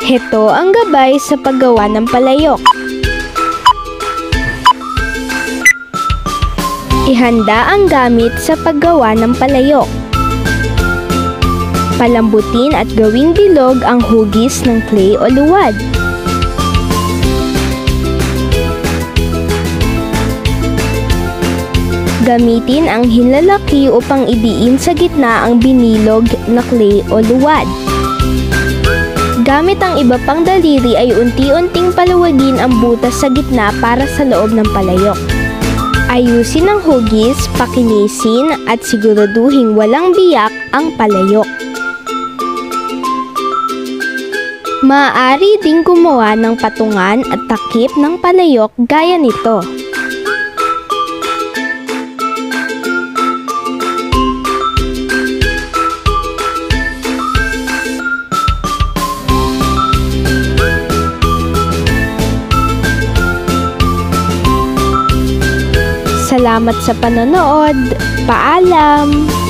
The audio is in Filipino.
Heto ang gabay sa paggawa ng palayok. Ihanda ang gamit sa paggawa ng palayok. Palambutin at gawing bilog ang hugis ng clay o luwad. Gamitin ang hinlalaki upang idiin sa gitna ang binilog na clay o luwad. Gamit ang iba pang daliri ay unti-unting paluwagin ang butas sa gitna para sa loob ng palayok. Ayusin ang hugis, pakinisin at siguraduhing walang biyak ang palayok. Maaari ding gumawa ng patungan at takip ng palayok gaya nito. Salamat sa panonood. Paalam!